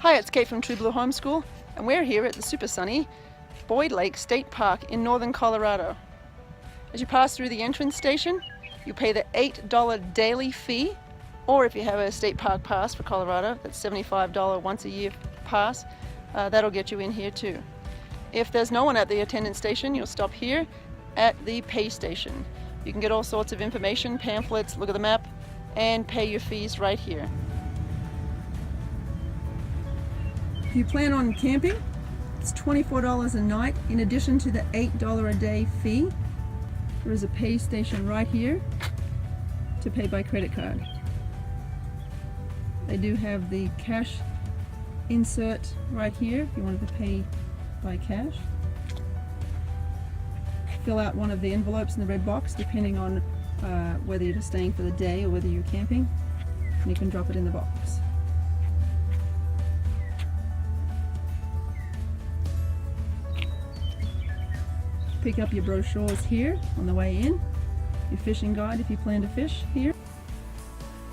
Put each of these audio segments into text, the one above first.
Hi, it's Kate from True Blue Homeschool, and we're here at the super sunny Lake State Park in northern Colorado. As you pass through the entrance station, you pay the $8 daily fee, or if you have a state park pass for Colorado, that's $75 once a year pass, that'll get you in here too. If there's no one at the attendance station, you'll stop here at the pay station. You can get all sorts of information, pamphlets, look at the map, and pay your fees right here. If you plan on camping, it's $24 a night in addition to the $8 a day fee. There is a pay station right here to pay by credit card. They do have the cash insert right here if you wanted to pay by cash. Fill out one of the envelopes in the red box depending on whether you're just staying for the day or whether you're camping, and you can drop it in the box. Pick up your brochures here on the way in, your fishing guide if you plan to fish here.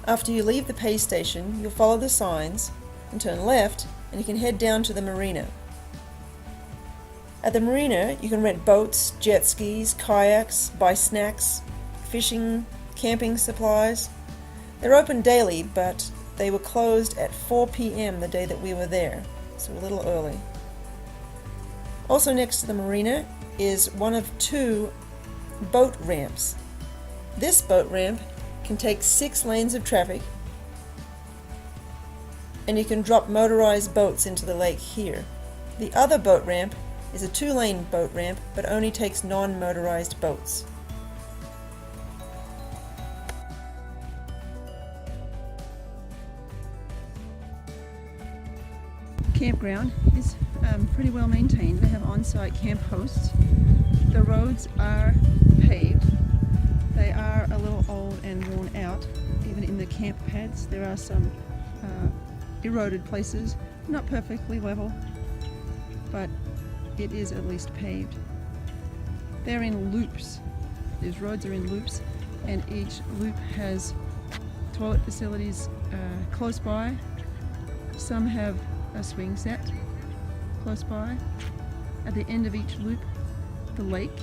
After you leave the pay station, you'll follow the signs and turn left, and you can head down to the Marina. At the Marina, you can rent boats, jet skis, kayaks, buy snacks, fishing, camping supplies. They're open daily, but they were closed at 4 p.m. the day that we were there, so a little early. Also next to the Marina is one of two boat ramps. This boat ramp can take 6 lanes of traffic, and you can drop motorized boats into the lake here. The other boat ramp is a 2-lane boat ramp, but only takes non-motorized boats. Campground is pretty well maintained. They have on-site camp hosts. The roads are paved. They are a little old and worn out. Even in the camp pads, there are some eroded places, not perfectly level, but it is at least paved. They're in loops. These roads are in loops, and each loop has toilet facilities close by. Some have a swing set close by. At the end of each loop, the lake.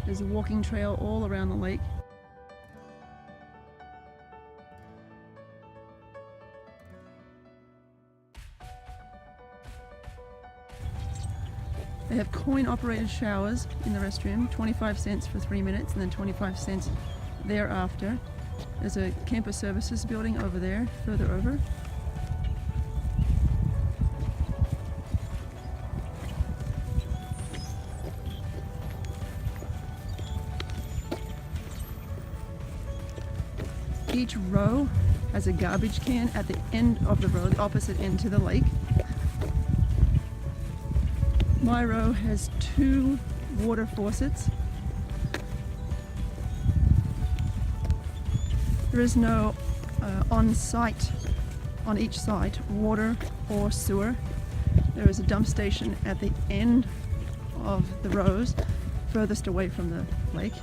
There's a walking trail all around the lake. They have coin-operated showers in the restroom, 25 cents for 3 minutes and then 25 cents thereafter. There's a campus services building over there, further over. Each row has a garbage can at the end of the row, the opposite end to the lake. My row has 2 water faucets. There is no on-site, on each site, water or sewer. There is a dump station at the end of the rows, furthest away from the lake.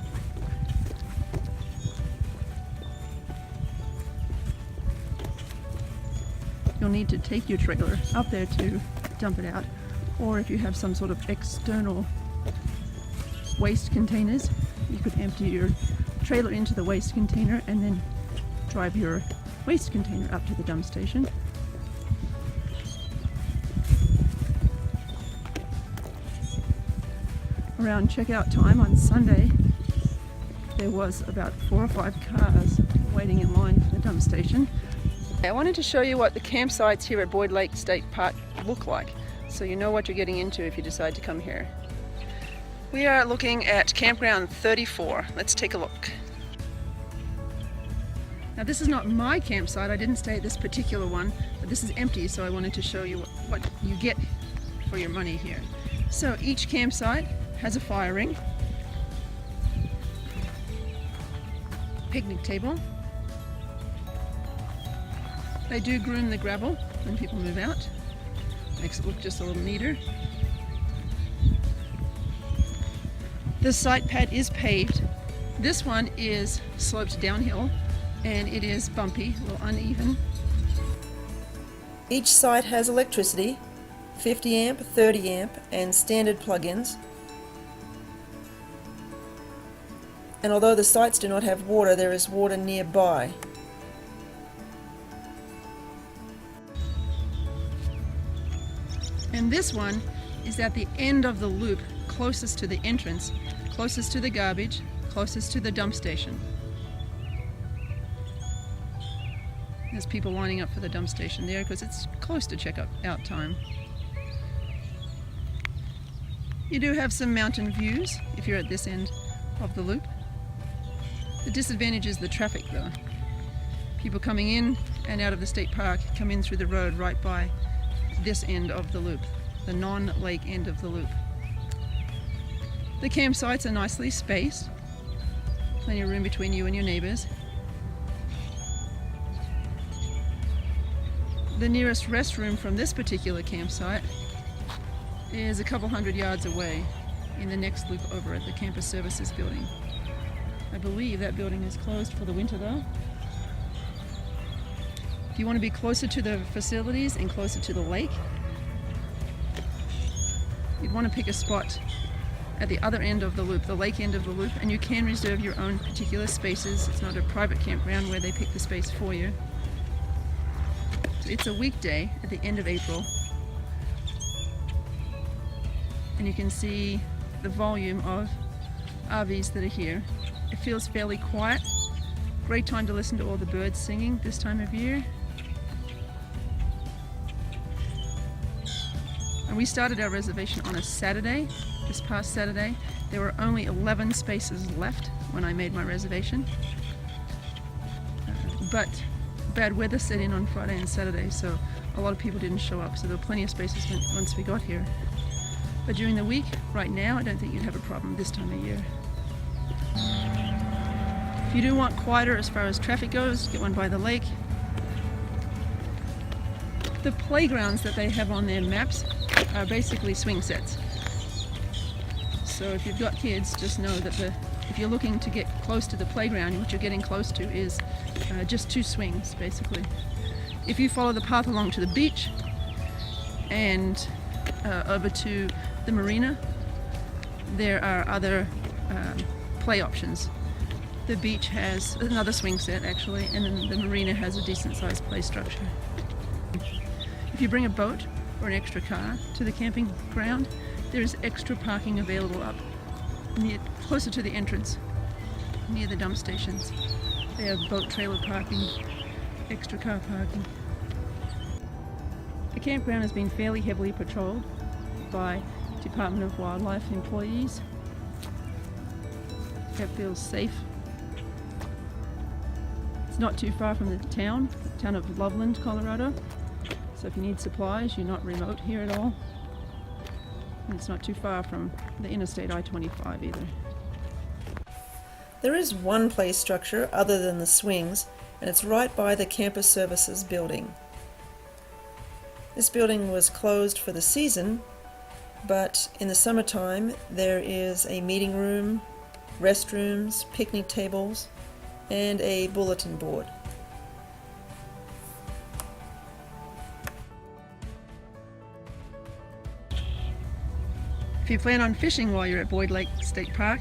You'll need to take your trailer up there to dump it out, or if you have some sort of external waste containers, you could empty your trailer into the waste container and then drive your waste container up to the dump station. Around checkout time on Sunday, there was about 4 or 5 cars waiting in line for the dump station. I wanted to show you what the campsites here at Boyd Lake State Park look like, so you know what you're getting into if you decide to come here. We are looking at campground 34. Let's take a look. Now this is not my campsite, I didn't stay at this particular one, but this is empty, so I wanted to show you what you get for your money here. So each campsite has a fire ring, picnic table. They do groom the gravel when people move out. Makes it look just a little neater. The site pad is paved. This one is sloped downhill and it is bumpy, a little uneven. Each site has electricity, 50 amp, 30 amp, and standard plug-ins. And although the sites do not have water, there is water nearby. And this one is at the end of the loop, closest to the entrance, closest to the garbage, closest to the dump station. There's people lining up for the dump station there because it's close to check-out time. You do have some mountain views if you're at this end of the loop. The disadvantage is the traffic though. People coming in and out of the state park come in through the road right by this end of the loop, the non-lake end of the loop. The campsites are nicely spaced, plenty of room between you and your neighbors. The nearest restroom from this particular campsite is a couple hundred yards away in the next loop over at the Campus Services building. I believe that building is closed for the winter though. If you want to be closer to the facilities and closer to the lake, you'd want to pick a spot at the other end of the loop, the lake end of the loop, and you can reserve your own particular spaces. It's not a private campground where they pick the space for you. So it's a weekday at the end of April, and you can see the volume of RVs that are here. It feels fairly quiet. Great time to listen to all the birds singing this time of year. And we started our reservation on a Saturday, this past Saturday. There were only 11 spaces left when I made my reservation. But bad weather set in on Friday and Saturday, so a lot of people didn't show up, so there were plenty of spaces once we got here. But during the week, right now, I don't think you'd have a problem this time of year. If you do want quieter as far as traffic goes, get one by the lake. The playgrounds that they have on their maps are basically swing sets. So if you've got kids, just know that if you're looking to get close to the playground, what you're getting close to is just 2 swings, basically. If you follow the path along to the beach and over to the Marina, there are other play options. The beach has another swing set actually, and then the Marina has a decent sized play structure. If you bring a boat or an extra car to the camping ground, there is extra parking available up closer to the entrance, near the dump stations. They have boat trailer parking, extra car parking. The campground has been fairly heavily patrolled by Department of Wildlife employees. It feels safe. It's not too far from the town of Loveland, Colorado. So if you need supplies, you're not remote here at all. And it's not too far from the interstate I-25 either. There is one play structure other than the swings, and it's right by the Campus Services building. This building was closed for the season, but in the summertime there is a meeting room, restrooms, picnic tables, and a bulletin board. If you plan on fishing while you're at Lake State Park,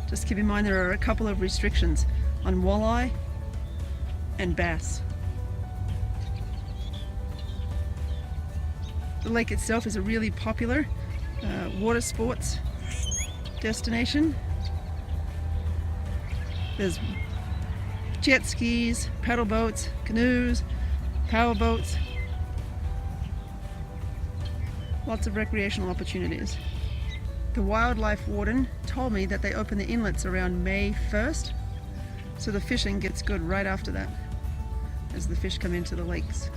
just keep in mind there are a couple of restrictions on walleye and bass. The lake itself is a really popular water sports destination. There's jet skis, paddle boats, canoes, power boats, lots of recreational opportunities. The wildlife warden told me that they open the inlets around May 1st, so the fishing gets good right after that, as the fish come into the lakes.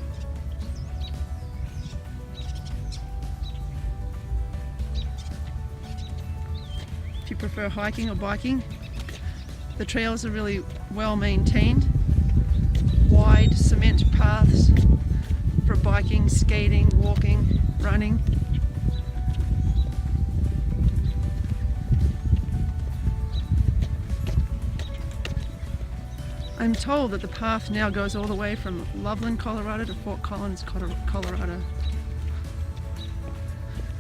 If you prefer hiking or biking, the trails are really well maintained. Wide cement paths for biking, skating, walking, running. I'm told that the path now goes all the way from Loveland, Colorado to Fort Collins, Colorado.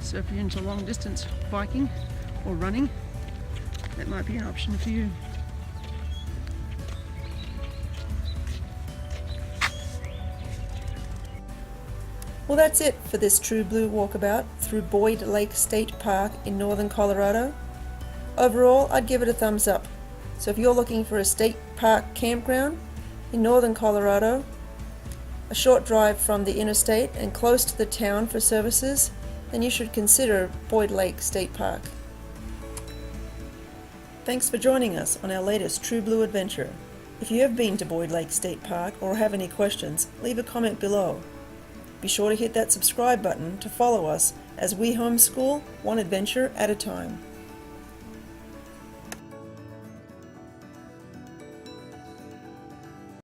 So if you're into long distance biking or running, that might be an option for you. Well, that's it for this True Blue walkabout through Boyd Lake State Park in northern Colorado. Overall, I'd give it a thumbs up. So if you're looking for a state park campground in northern Colorado, a short drive from the interstate and close to the town for services, then you should consider Boyd Lake State Park. Thanks for joining us on our latest True Blue adventure. If you have been to Boyd Lake State Park or have any questions, leave a comment below. Be sure to hit that subscribe button to follow us as we homeschool one adventure at a time.